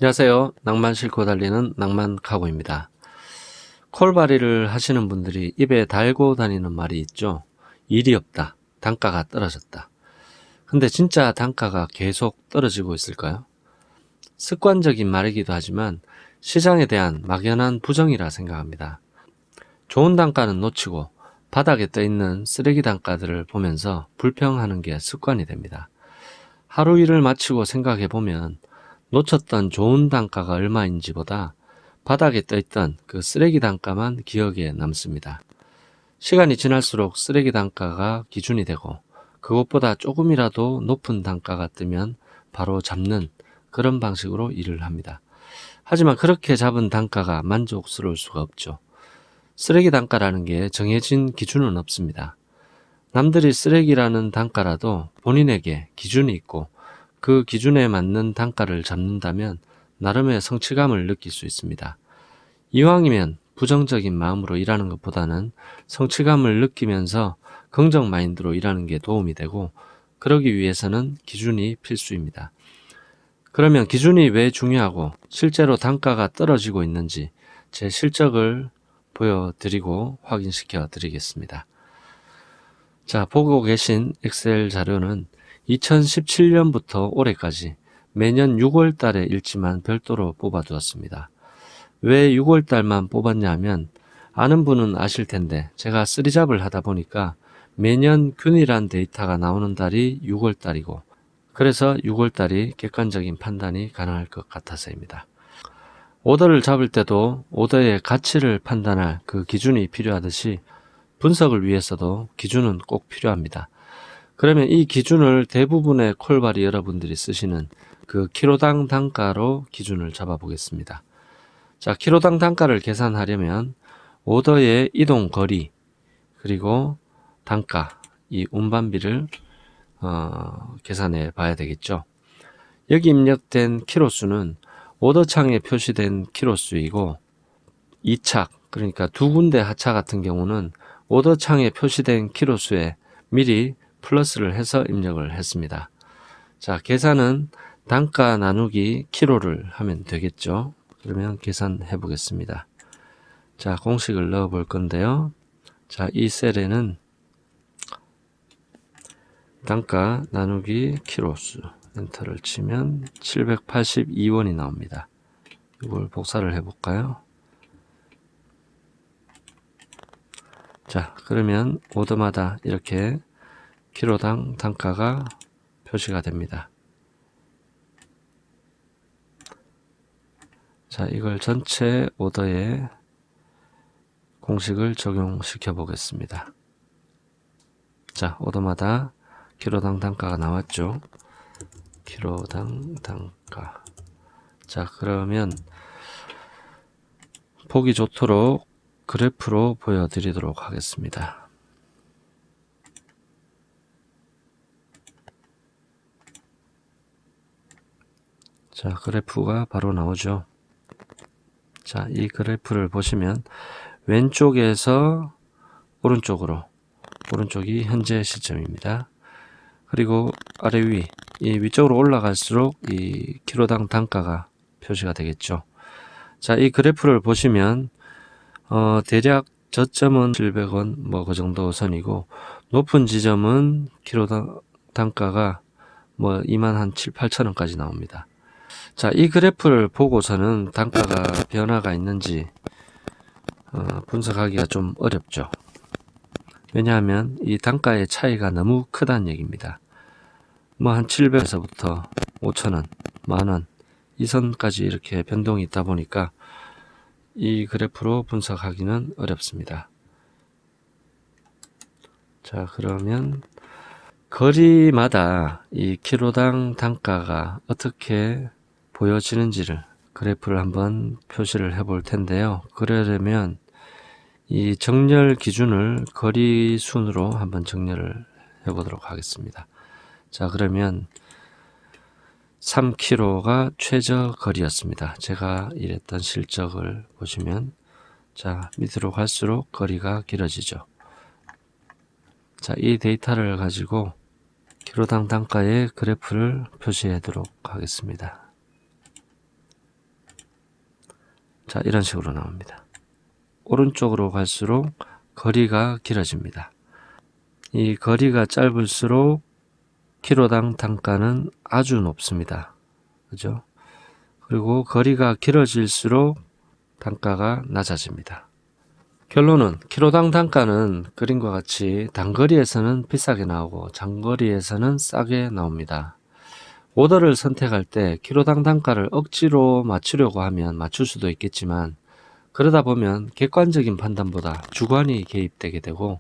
안녕하세요. 낭만 싣고 달리는 낭만카고입니다. 콜바리를 하시는 분들이 입에 달고 다니는 말이 있죠. 일이 없다. 단가가 떨어졌다. 근데 진짜 단가가 계속 떨어지고 있을까요? 습관적인 말이기도 하지만 시장에 대한 막연한 부정이라 생각합니다. 좋은 단가는 놓치고 바닥에 떠있는 쓰레기 단가들을 보면서 불평하는 게 습관이 됩니다. 하루 일을 마치고 생각해보면 놓쳤던 좋은 단가가 얼마인지보다 바닥에 떠있던 그 쓰레기 단가만 기억에 남습니다. 시간이 지날수록 쓰레기 단가가 기준이 되고 그것보다 조금이라도 높은 단가가 뜨면 바로 잡는 그런 방식으로 일을 합니다. 하지만 그렇게 잡은 단가가 만족스러울 수가 없죠. 쓰레기 단가라는 게 정해진 기준은 없습니다. 남들이 쓰레기라는 단가라도 본인에게 기준이 있고 그 기준에 맞는 단가를 잡는다면 나름의 성취감을 느낄 수 있습니다. 이왕이면 부정적인 마음으로 일하는 것보다는 성취감을 느끼면서 긍정 마인드로 일하는 게 도움이 되고, 그러기 위해서는 기준이 필수입니다. 그러면 기준이 왜 중요하고 실제로 단가가 떨어지고 있는지 제 실적을 보여드리고 확인시켜 드리겠습니다. 자, 보고 계신 엑셀 자료는 2017년부터 올해까지 매년 6월 달의 일지만 별도로 뽑아 두었습니다. 왜 6월 달만 뽑았냐면 아는 분은 아실 텐데 제가 쓰리잡을 하다 보니까 매년 균일한 데이터가 나오는 달이 6월 달이고, 그래서 6월 달이 객관적인 판단이 가능할 것 같아서입니다. 오더를 잡을 때도 오더의 가치를 판단할 그 기준이 필요하듯이 분석을 위해서도 기준은 꼭 필요합니다. 그러면 이 기준을 대부분의 콜바리 여러분들이 쓰시는 그 키로당 단가로 기준을 잡아 보겠습니다. 자, 키로당 단가를 계산하려면 오더의 이동 거리 그리고 단가, 이 운반비를 계산해 봐야 되겠죠. 여기 입력된 키로수는 오더창에 표시된 키로수이고, 2착, 그러니까 두 군데 하차 같은 경우는 오더창에 표시된 키로수에 미리 플러스를 해서 입력을 했습니다. 자, 계산은 단가 나누기 키로를 하면 되겠죠. 그러면 계산해 보겠습니다. 자, 공식을 넣어 볼 건데요. 자, 이 셀에는 단가 나누기 키로수 엔터를 치면 782원이 나옵니다. 이걸 복사를 해 볼까요? 자, 그러면 오더마다 이렇게 키로당 단가가 표시가 됩니다. 자, 이걸 전체 오더에 공식을 적용시켜 보겠습니다. 자, 오더마다 키로당 단가가 나왔죠. 키로당 단가. 자, 그러면 보기 좋도록 그래프로 보여드리도록 하겠습니다. 자, 그래프가 바로 나오죠. 자, 이 그래프를 보시면 왼쪽에서 오른쪽으로, 오른쪽이 현재 시점입니다. 그리고 아래 위, 이 위쪽으로 올라갈수록 이 키로당 단가가 표시가 되겠죠. 자, 이 그래프를 보시면 대략 저점은 700원 뭐 그 정도 선이고, 높은 지점은 키로당 단가가 뭐 2만 한 7, 8천원까지 나옵니다. 자, 이 그래프를 보고서는 단가가 변화가 있는지 분석하기가 좀 어렵죠. 왜냐하면 이 단가의 차이가 너무 크다는 얘기입니다. 뭐 한 700에서부터 5천원, 만원 이 선까지 이렇게 변동이 있다 보니까 이 그래프로 분석하기는 어렵습니다. 자, 그러면 거리마다 이 키로당 단가가 어떻게 보여지는지를 그래프를 한번 표시를 해 볼 텐데요. 그러려면 이 정렬 기준을 거리 순으로 한번 정렬을 해 보도록 하겠습니다. 자, 그러면 3km가 최저 거리였습니다. 제가 일했던 실적을 보시면, 자, 밑으로 갈수록 거리가 길어지죠. 자, 이 데이터를 가지고 키로당 단가의 그래프를 표시하도록 하겠습니다. 자, 이런 식으로 나옵니다. 오른쪽으로 갈수록 거리가 길어집니다. 이 거리가 짧을수록 키로당 단가는 아주 높습니다. 그죠? 그리고 거리가 길어질수록 단가가 낮아집니다. 결론은 키로당 단가는 그림과 같이 단거리에서는 비싸게 나오고 장거리에서는 싸게 나옵니다. 오더를 선택할 때 키로당 단가를 억지로 맞추려고 하면 맞출 수도 있겠지만, 그러다 보면 객관적인 판단보다 주관이 개입되게 되고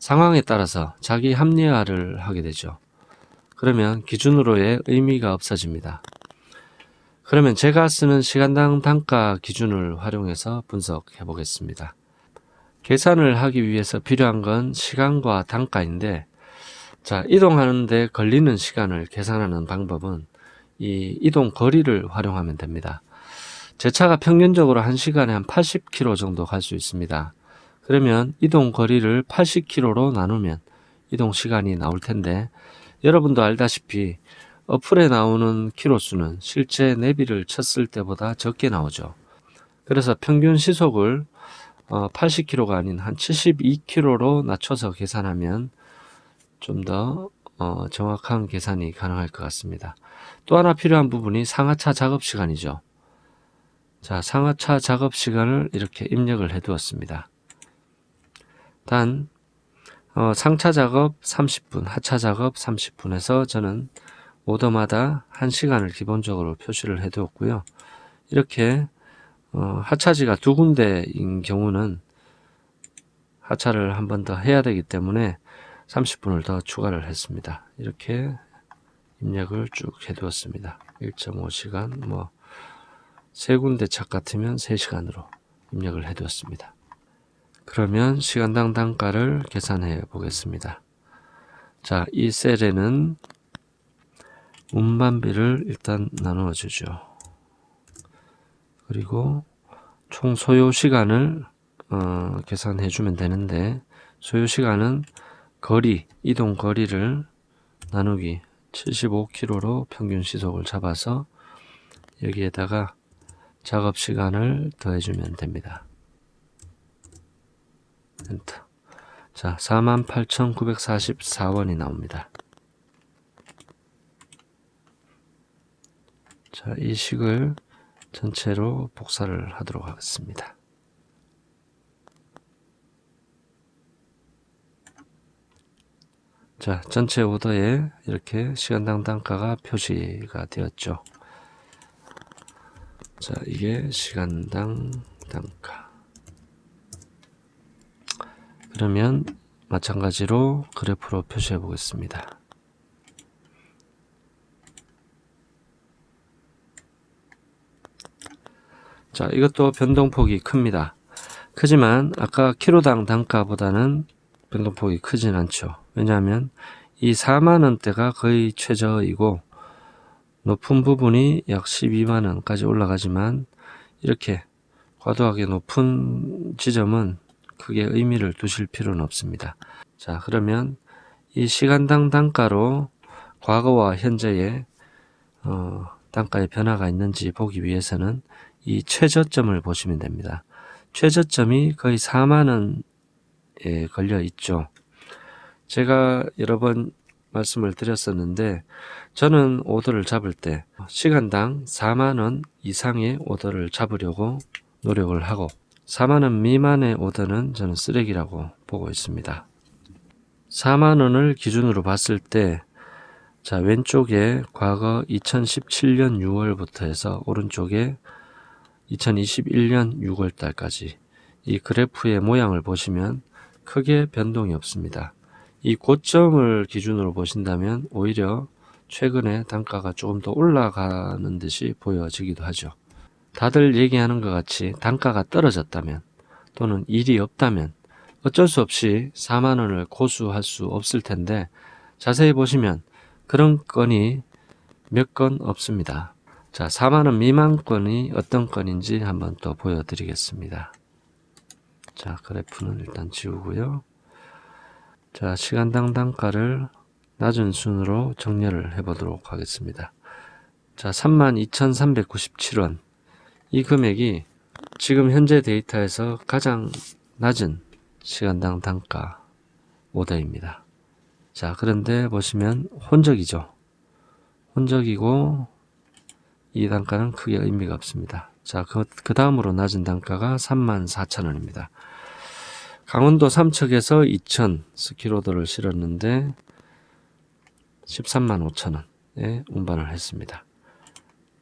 상황에 따라서 자기 합리화를 하게 되죠. 그러면 기준으로의 의미가 없어집니다. 그러면 제가 쓰는 시간당 단가 기준을 활용해서 분석해 보겠습니다. 계산을 하기 위해서 필요한 건 시간과 단가인데, 자, 이동하는데 걸리는 시간을 계산하는 방법은 이 이동 거리를 활용하면 됩니다. 제 차가 평균적으로 1시간에 한 80km 정도 갈 수 있습니다. 그러면 이동 거리를 80km로 나누면 이동 시간이 나올 텐데, 여러분도 알다시피 어플에 나오는 키로수는 실제 내비를 쳤을 때보다 적게 나오죠. 그래서 평균 시속을 80km가 아닌 한 72km로 낮춰서 계산하면 좀 더 정확한 계산이 가능할 것 같습니다. 또 하나 필요한 부분이 상하차 작업 시간이죠. 자, 상하차 작업 시간을 이렇게 입력을 해 두었습니다. 단 상차 작업 30분, 하차 작업 30분에서 저는 오더마다 1시간을 기본적으로 표시를 해 두었고요. 이렇게 하차지가 2군데인 경우는 하차를 한 번 더 해야 되기 때문에 30분을 더 추가를 했습니다. 이렇게 입력을 쭉 해두었습니다. 1.5시간, 3군데 차 같으면 3시간으로 입력을 해두었습니다. 그러면 시간당 단가를 계산해 보겠습니다. 자, 이 셀에는 운반비를 일단 나누어 주죠. 그리고 총 소요 시간을 계산해 주면 되는데, 소요 시간은 거리, 이동 거리를 나누기 75km로 평균 시속을 잡아서 여기에다가 작업 시간을 더해주면 됩니다. 엔터. 자, 48,944원이 나옵니다. 자, 이 식을 전체로 복사를 하도록 하겠습니다. 자, 전체 오더에 이렇게 시간당 단가가 표시가 되었죠. 자, 이게 시간당 단가. 그러면 마찬가지로 그래프로 표시해 보겠습니다. 자, 이것도 변동폭이 큽니다. 크지만 아까 키로당 단가보다는 변동폭이 크진 않죠. 왜냐하면 이 4만원대가 거의 최저이고 높은 부분이 약 12만원까지 올라가지만 이렇게 과도하게 높은 지점은 크게 의미를 두실 필요는 없습니다. 자, 그러면 이 시간당 단가로 과거와 현재의 단가의 변화가 있는지 보기 위해서는 이 최저점을 보시면 됩니다. 최저점이 거의 4만원에 걸려 있죠. 제가 여러 번 말씀을 드렸었는데, 저는 오더를 잡을 때 시간당 4만원 이상의 오더를 잡으려고 노력을 하고, 4만원 미만의 오더는 저는 쓰레기라고 보고 있습니다. 4만원을 기준으로 봤을 때, 자, 왼쪽에 과거 2017년 6월부터 해서 오른쪽에 2021년 6월 달까지 이 그래프의 모양을 보시면 크게 변동이 없습니다. 이 고점을 기준으로 보신다면 오히려 최근에 단가가 조금 더 올라가는 듯이 보여지기도 하죠. 다들 얘기하는 것 같이 단가가 떨어졌다면 또는 일이 없다면 어쩔 수 없이 4만원을 고수할 수 없을 텐데, 자세히 보시면 그런 건이 몇 건 없습니다. 자, 4만원 미만 건이 어떤 건인지 한번 또 보여드리겠습니다. 자, 그래프는 일단 지우고요. 자, 시간당 단가를 낮은 순으로 정렬을 해보도록 하겠습니다. 자, 32,397원. 이 금액이 지금 현재 데이터에서 가장 낮은 시간당 단가 오더입니다. 자, 그런데 보시면 혼적이죠. 혼적이고 이 단가는 크게 의미가 없습니다. 자, 그 다음으로 낮은 단가가 34,000원입니다. 강원도 삼척에서 2,000 스키로더를 실었는데 135,000원에 운반을 했습니다.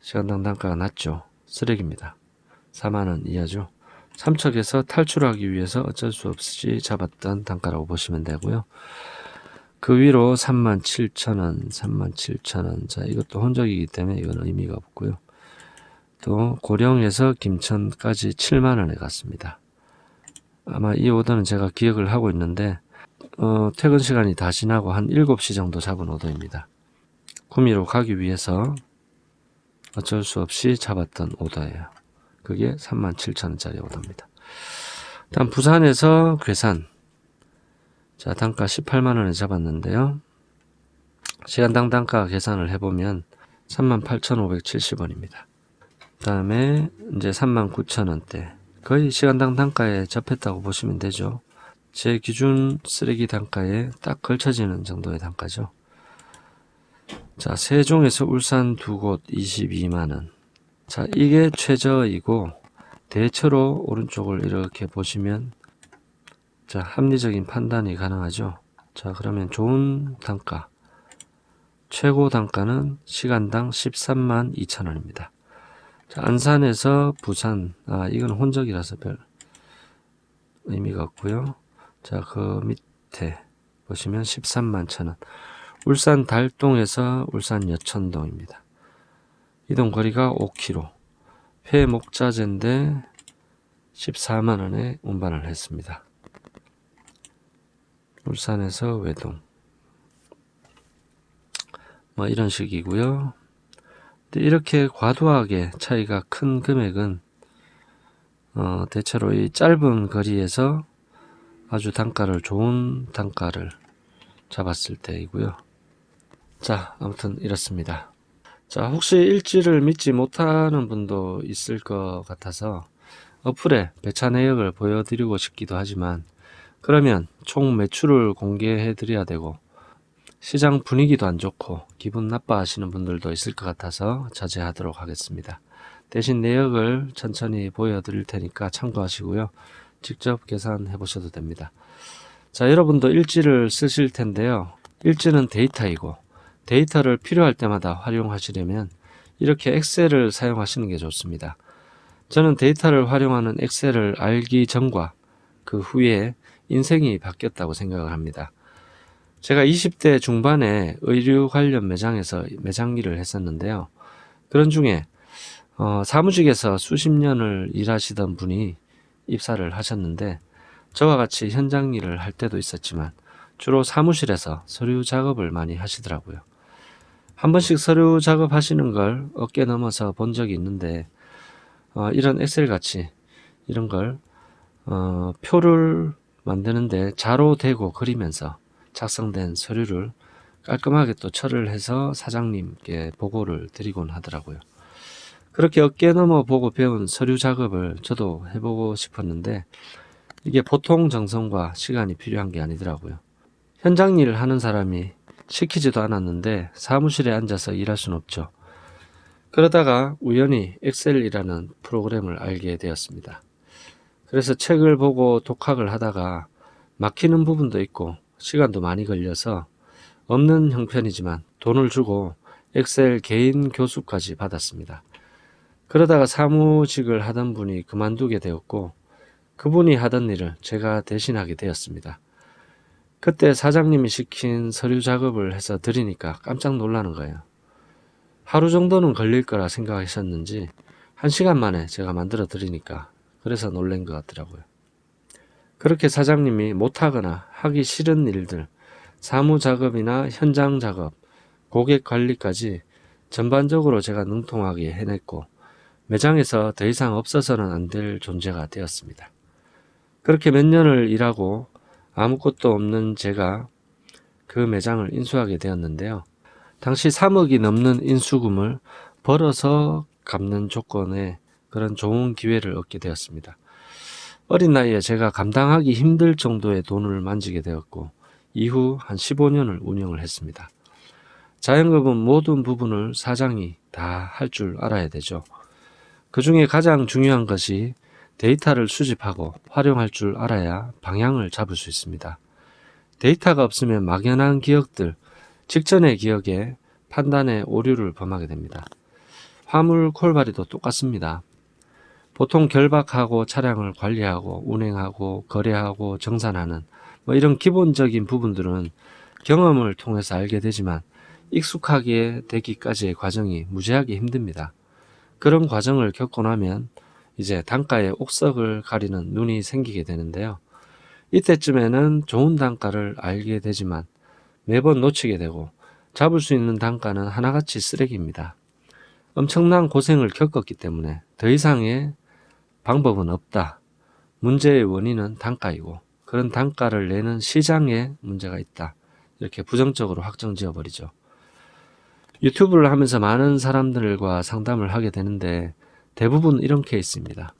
시간당 단가가 낮죠. 쓰레기입니다. 4만원 이하죠. 삼척에서 탈출하기 위해서 어쩔 수 없이 잡았던 단가라고 보시면 되고요. 그 위로 37,000원, 37,000원. 자, 이것도 혼적이기 때문에 이건 의미가 없고요. 또 고령에서 김천까지 7만원에 갔습니다. 아마 이 오더는 제가 기억을 하고 있는데 퇴근 시간이 다 지나고 한 7시 정도 잡은 오더입니다. 구미로 가기 위해서 어쩔 수 없이 잡았던 오더예요. 그게 37,000원짜리 오더입니다. 다음 부산에서 괴산. 자, 단가 18만원에 잡았는데요. 시간당 단가 계산을 해보면 38,570원입니다. 그 다음에 이제 39,000원대. 거의 시간당 단가에 접했다고 보시면 되죠. 제 기준 쓰레기 단가에 딱 걸쳐지는 정도의 단가죠. 자, 세종에서 울산 두 곳 22만원. 자, 이게 최저이고 대체로 오른쪽을 이렇게 보시면 자, 합리적인 판단이 가능하죠. 자, 그러면 좋은 단가, 최고 단가는 시간당 132,000원입니다. 자, 안산에서 부산, 이건 혼적이라서 별 의미가 없고요. 자, 그 밑에 보시면 131,000원. 울산 달동에서 울산 여천동입니다. 이동 거리가 5km. 회 목자재인데 14만원에 운반을 했습니다. 울산에서 외동. 뭐 이런 식이고요. 근데 이렇게 과도하게 차이가 큰 금액은 대체로 이 짧은 거리에서 아주 좋은 단가를 잡았을 때이고요. 자, 아무튼 이렇습니다. 자, 혹시 일지를 믿지 못하는 분도 있을 것 같아서 어플에 배차 내역을 보여드리고 싶기도 하지만 그러면 총 매출을 공개해 드려야 되고 시장 분위기도 안 좋고 기분 나빠하시는 분들도 있을 것 같아서 자제하도록 하겠습니다. 대신 내역을 천천히 보여드릴 테니까 참고하시고요. 직접 계산해 보셔도 됩니다. 자, 여러분도 일지를 쓰실 텐데요. 일지는 데이터이고 데이터를 필요할 때마다 활용하시려면 이렇게 엑셀을 사용하시는 게 좋습니다. 저는 데이터를 활용하는 엑셀을 알기 전과 그 후에 인생이 바뀌었다고 생각을 합니다. 제가 20대 중반에 의류 관련 매장에서 매장 일을 했었는데요. 그런 중에 사무직에서 수십 년을 일하시던 분이 입사를 하셨는데 저와 같이 현장 일을 할 때도 있었지만 주로 사무실에서 서류 작업을 많이 하시더라고요. 한 번씩 서류 작업하시는 걸 어깨 넘어서 본 적이 있는데 이런 엑셀 같이 이런 걸 표를 만드는데 자로 대고 그리면서 작성된 서류를 깔끔하게 또 처리를 해서 사장님께 보고를 드리곤 하더라고요. 그렇게 어깨 넘어 보고 배운 서류 작업을 저도 해보고 싶었는데 이게 보통 정성과 시간이 필요한 게 아니더라고요. 현장 일을 하는 사람이 시키지도 않았는데 사무실에 앉아서 일할 수는 없죠. 그러다가 우연히 엑셀이라는 프로그램을 알게 되었습니다. 그래서 책을 보고 독학을 하다가 막히는 부분도 있고 시간도 많이 걸려서 없는 형편이지만 돈을 주고 엑셀 개인 교수까지 받았습니다. 그러다가 사무직을 하던 분이 그만두게 되었고 그분이 하던 일을 제가 대신하게 되었습니다. 그때 사장님이 시킨 서류 작업을 해서 드리니까 깜짝 놀라는 거예요. 하루 정도는 걸릴 거라 생각하셨는지 1시간 만에 제가 만들어 드리니까 그래서 놀란 것 같더라고요. 그렇게 사장님이 못하거나 하기 싫은 일들, 사무 작업이나 현장 작업, 고객 관리까지 전반적으로 제가 능통하게 해냈고 매장에서 더 이상 없어서는 안 될 존재가 되었습니다. 그렇게 몇 년을 일하고 아무것도 없는 제가 그 매장을 인수하게 되었는데요. 당시 3억이 넘는 인수금을 벌어서 갚는 조건의 그런 좋은 기회를 얻게 되었습니다. 어린 나이에 제가 감당하기 힘들 정도의 돈을 만지게 되었고 이후 한 15년을 운영을 했습니다. 자영업은 모든 부분을 사장이 다 할 줄 알아야 되죠. 그 중에 가장 중요한 것이 데이터를 수집하고 활용할 줄 알아야 방향을 잡을 수 있습니다. 데이터가 없으면 막연한 기억들, 직전의 기억에 판단에 오류를 범하게 됩니다. 화물 콜바리도 똑같습니다. 보통 결박하고 차량을 관리하고 운행하고 거래하고 정산하는 이런 기본적인 부분들은 경험을 통해서 알게 되지만 익숙하게 되기까지의 과정이 무지하게 힘듭니다. 그런 과정을 겪고 나면 이제 단가의 옥석을 가리는 눈이 생기게 되는데요. 이때쯤에는 좋은 단가를 알게 되지만 매번 놓치게 되고 잡을 수 있는 단가는 하나같이 쓰레기입니다. 엄청난 고생을 겪었기 때문에 더 이상의 방법은 없다. 문제의 원인은 단가이고 그런 단가를 내는 시장에 문제가 있다. 이렇게 부정적으로 확정지어 버리죠. 유튜브를 하면서 많은 사람들과 상담을 하게 되는데 대부분 이런 케이스입니다.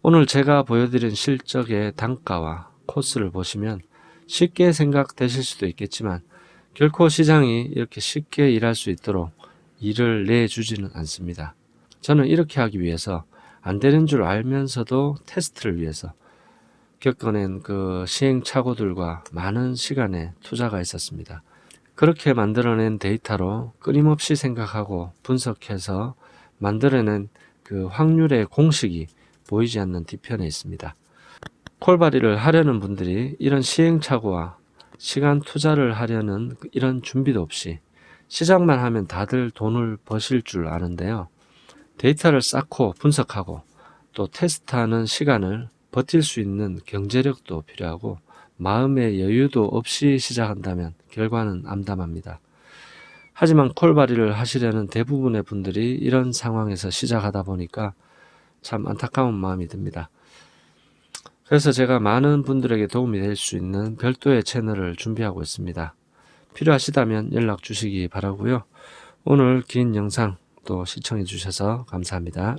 오늘 제가 보여드린 실적의 단가와 코스를 보시면 쉽게 생각되실 수도 있겠지만 결코 시장이 이렇게 쉽게 일할 수 있도록 일을 내주지는 않습니다. 저는 이렇게 하기 위해서 안 되는 줄 알면서도 테스트를 위해서 겪어낸 그 시행착오들과 많은 시간의 투자가 있었습니다. 그렇게 만들어낸 데이터로 끊임없이 생각하고 분석해서 만들어낸 그 확률의 공식이 보이지 않는 뒤편에 있습니다. 콜바리를 하려는 분들이 이런 시행착오와 시간 투자를 하려는 이런 준비도 없이 시작만 하면 다들 돈을 버실 줄 아는데요. 데이터를 쌓고 분석하고 또 테스트하는 시간을 버틸 수 있는 경제력도 필요하고 마음의 여유도 없이 시작한다면 결과는 암담합니다. 하지만 콜바리를 하시려는 대부분의 분들이 이런 상황에서 시작하다 보니까 참 안타까운 마음이 듭니다. 그래서 제가 많은 분들에게 도움이 될 수 있는 별도의 채널을 준비하고 있습니다. 필요하시다면 연락 주시기 바라고요. 오늘 긴 영상 또 시청해 주셔서 감사합니다.